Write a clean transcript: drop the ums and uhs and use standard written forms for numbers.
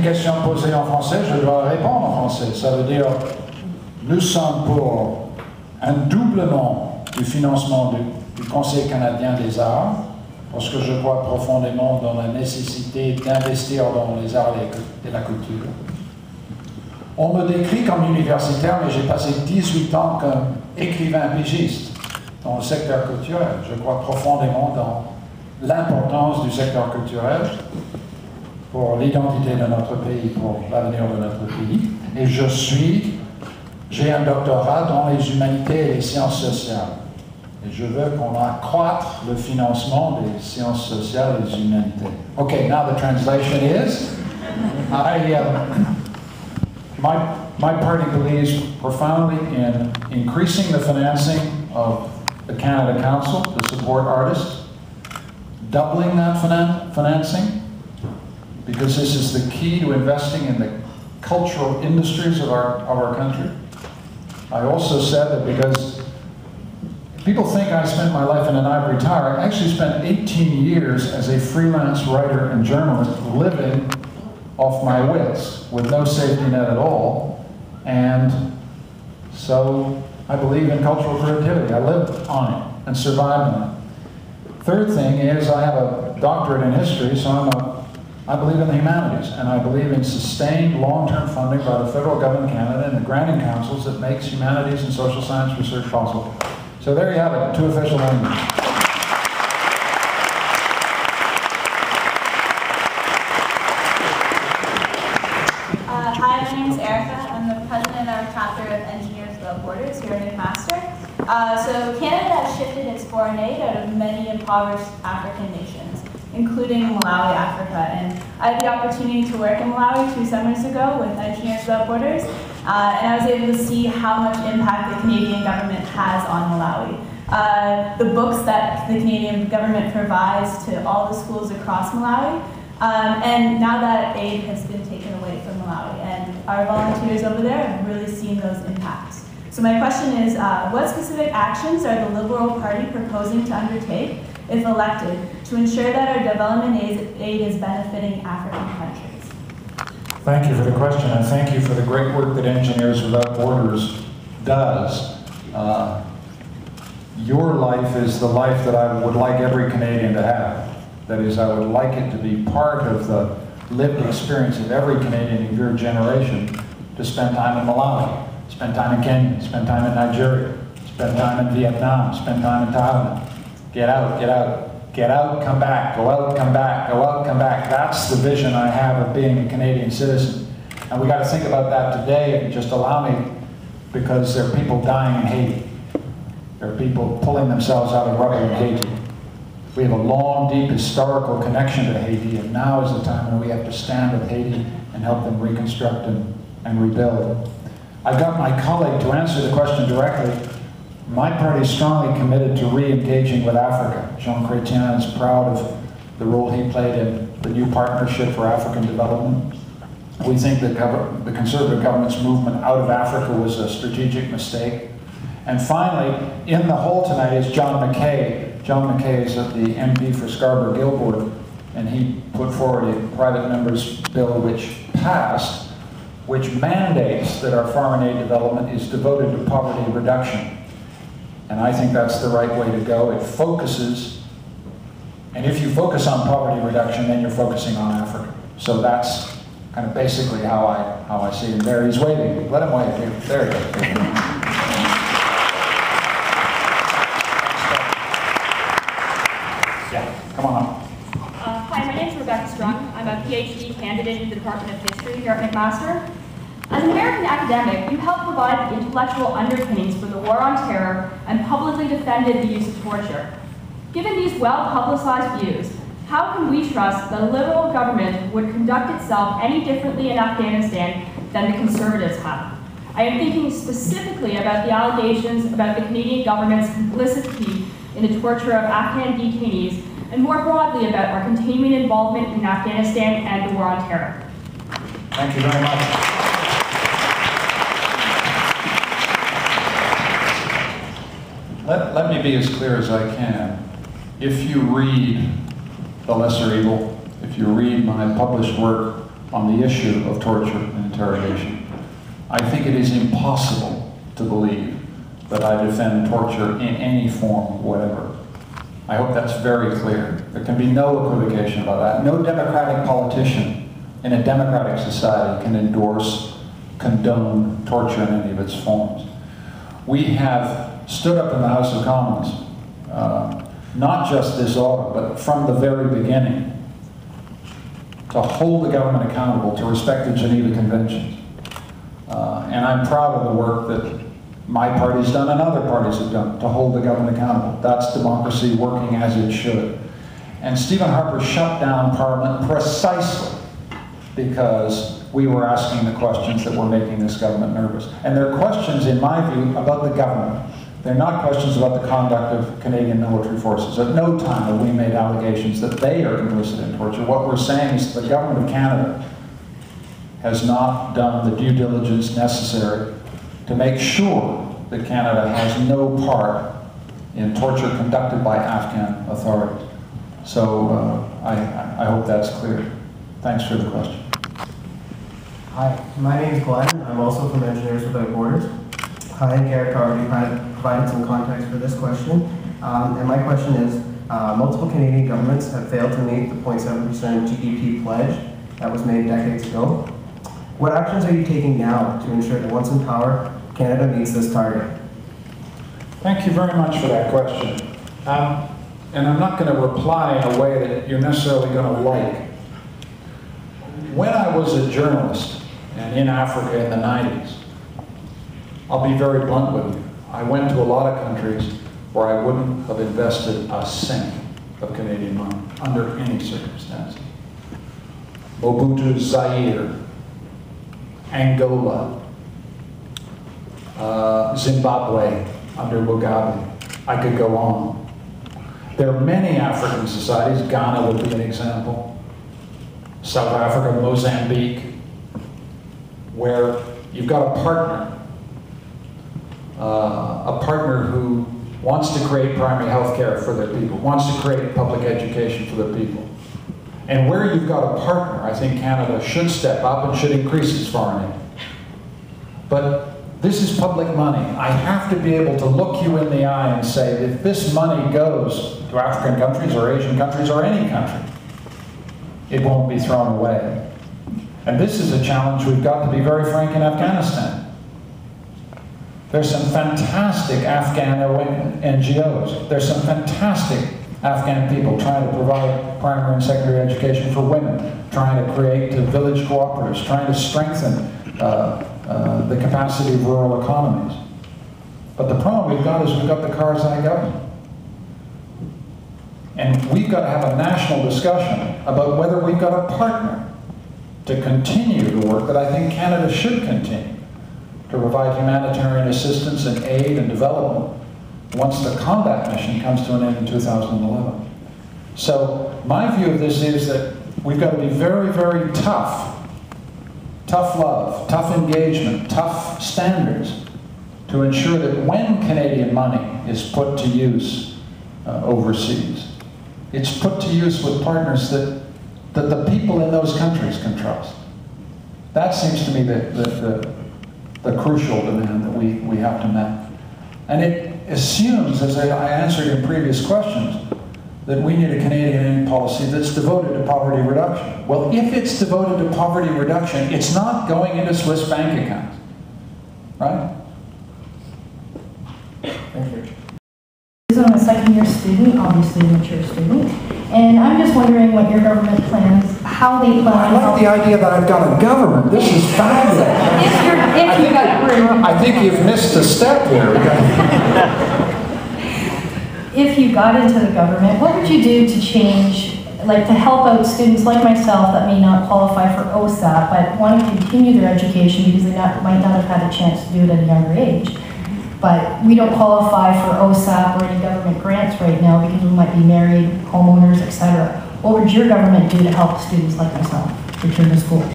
question posée en français, je dois répondre en français. Ça veut dire, nous sommes pour un doublement du financement du Conseil canadien des arts, parce que je crois profondément dans la nécessité d'investir dans les arts et la culture. On me décrit comme universitaire, mais j'ai passé 18 ans comme écrivain pigiste dans le secteur culturel. Je crois profondément dans l'importance du secteur culturel pour l'identité de notre pays, pour l'avenir de notre pays. Et j'ai un doctorat dans les humanités et les sciences sociales. Et je veux qu'on accroisse le financement des sciences sociales et des humanités. Okay, now the translation is, my party believes profoundly in increasing the financing of the Canada Council to support artists, doubling that financing, because this is the key to investing in the cultural industries of our country. I also said that because people think I spent my life in an ivory tower. I actually spent 18 years as a freelance writer and journalist living off my wits with no safety net at all. And so I believe in cultural creativity. I lived on it and survived on it. Third thing is I have a doctorate in history, so I believe in the humanities, and I believe in sustained long-term funding by the federal government of Canada and the granting councils that makes humanities and social science research possible. So there you have it, 2 official languages. Hi, my name is Erica. I'm the president of our chapter of Engineers Without Borders here at McMaster. So Canada has shifted its foreign aid out of many impoverished African nations, including Malawi, Africa. And I had the opportunity to work in Malawi 2 summers ago with Engineers Without Borders. And I was able to see how much impact the Canadian government has on Malawi. The books that the Canadian government provides to all the schools across Malawi. And now that aid has been taken away from Malawi, and our volunteers over there have really seen those impacts. So my question is, what specific actions are the Liberal Party proposing to undertake, if elected, to ensure that our development aid is benefiting African countries? Thank you for the question, and thank you for the great work that Engineers Without Borders does. Your life is the life that I would like every Canadian to have. That is, I would like it to be part of the lived experience of every Canadian of your generation to spend time in Malawi, spend time in Kenya, spend time in Nigeria, spend time in Vietnam, spend time in Thailand. Get out, get out, get out, come back, go out, come back, go out, come back. That's the vision I have of being a Canadian citizen. And we got to think about that today, and just allow me, because there are people dying in Haiti. There are people pulling themselves out of rubble in Haiti. We have a long, deep historical connection to Haiti, and now is the time when we have to stand with Haiti and help them reconstruct and rebuild. I got my colleague to answer the question directly. My party is strongly committed to re-engaging with Africa. Jean Chrétien is proud of the role he played in the new Partnership for African Development. We think that the Conservative government's movement out of Africa was a strategic mistake. And finally, in the hall tonight is John McKay. John McKay is the MP for Scarborough-Guildwood, and he put forward a private member's bill which passed, which mandates that our foreign aid development is devoted to poverty reduction. And I think that's the right way to go. It focuses, and if you focus on poverty reduction, then you're focusing on Africa. So that's kind of basically how I see it. There, he's waving. Let him wave. There he goes. Come on up. Hi, my name is Rebecca Strung. I'm a PhD candidate in the Department of History here at McMaster. As an American academic, you helped provide the intellectual underpinnings for the War on Terror and publicly defended the use of torture. Given these well-publicized views, how can we trust that a liberal government would conduct itself any differently in Afghanistan than the Conservatives have? I am thinking specifically about the allegations about the Canadian government's complicity in the torture of Afghan detainees, and more broadly about our continuing involvement in Afghanistan and the War on Terror. Thank you very much. Let me be as clear as I can. If you read The Lesser Evil, if you read my published work on the issue of torture and interrogation. I think it is impossible to believe that I defend torture in any form, whatever. I hope that's very clear. There can be no equivocation about that. No democratic politician in a democratic society can endorse, condone torture in any of its forms. We have stood up in the House of Commons, not just this autumn, but from the very beginning, to hold the government accountable, to respect the Geneva Conventions. And I'm proud of the work that my party's done and other parties have done to hold the government accountable. That's democracy working as it should. And Stephen Harper shut down Parliament precisely because we were asking the questions that were making this government nervous. And they're questions, in my view, about the government. They're not questions about the conduct of Canadian military forces. At no time have we made allegations that they are complicit in torture. What we're saying is the government of Canada has not done the due diligence necessary to make sure that Canada has no part in torture conducted by Afghan authorities. So I hope that's clear. Thanks for the question. Hi, my name is Glenn. I'm also from Engineers Without Borders. Hi, Garrett already provided some context for this question. And my question is, multiple Canadian governments have failed to meet the 0.7% GDP pledge that was made decades ago. What actions are you taking now to ensure that once in power, Canada meets this target? Thank you very much for that question. And I'm not going to reply in a way that you're necessarily going to like. When I was a journalist and in Africa in the 90s, I'll be very blunt with you. I went to a lot of countries where I wouldn't have invested a cent of Canadian money under any circumstances. Mobutu, Zaire, Angola, Zimbabwe under Mugabe. I could go on. There are many African societies. Ghana would be an example. South Africa, Mozambique, where you've got a partner who wants to create primary health care for their people, wants to create public education for their people. And where you've got a partner, I think Canada should step up and should increase its foreign aid. But this is public money. I have to be able to look you in the eye and say that if this money goes to African countries or Asian countries or any country, it won't be thrown away. And this is a challenge we've got to be very frank in Afghanistan. There's some fantastic Afghan NGOs. There's some fantastic Afghan people trying to provide primary and secondary education for women, trying to create village cooperatives, trying to strengthen the capacity of rural economies. But the problem we've got is we've got the Karzai government. And we've got to have a national discussion about whether we've got a partner to continue the work that I think Canada should continue, to provide humanitarian assistance and aid and development once the combat mission comes to an end in 2011. So my view of this is that we've got to be very, very tough. Tough love, tough engagement, tough standards to ensure that when Canadian money is put to use overseas, it's put to use with partners that the people in those countries can trust. That seems to me the crucial demand that we have to meet. And it assumes, as I answered in previous questions, that we need a Canadian aid policy that's devoted to poverty reduction. Well, if it's devoted to poverty reduction, it's not going into Swiss bank accounts, right? Thank you. I'm a second-year student, obviously a mature student, and I'm just wondering what your government plans, how they plan I like the idea that I've got a government. This is fabulous. I think you've missed a step there. If you got into the government, what would you do to change, like to help out students like myself that may not qualify for OSAP but want to continue their education because they might not have had a chance to do it at a younger age? But we don't qualify for OSAP or any government grants right now because we might be married, homeowners, etc. What would your government do to help students like myself return to school?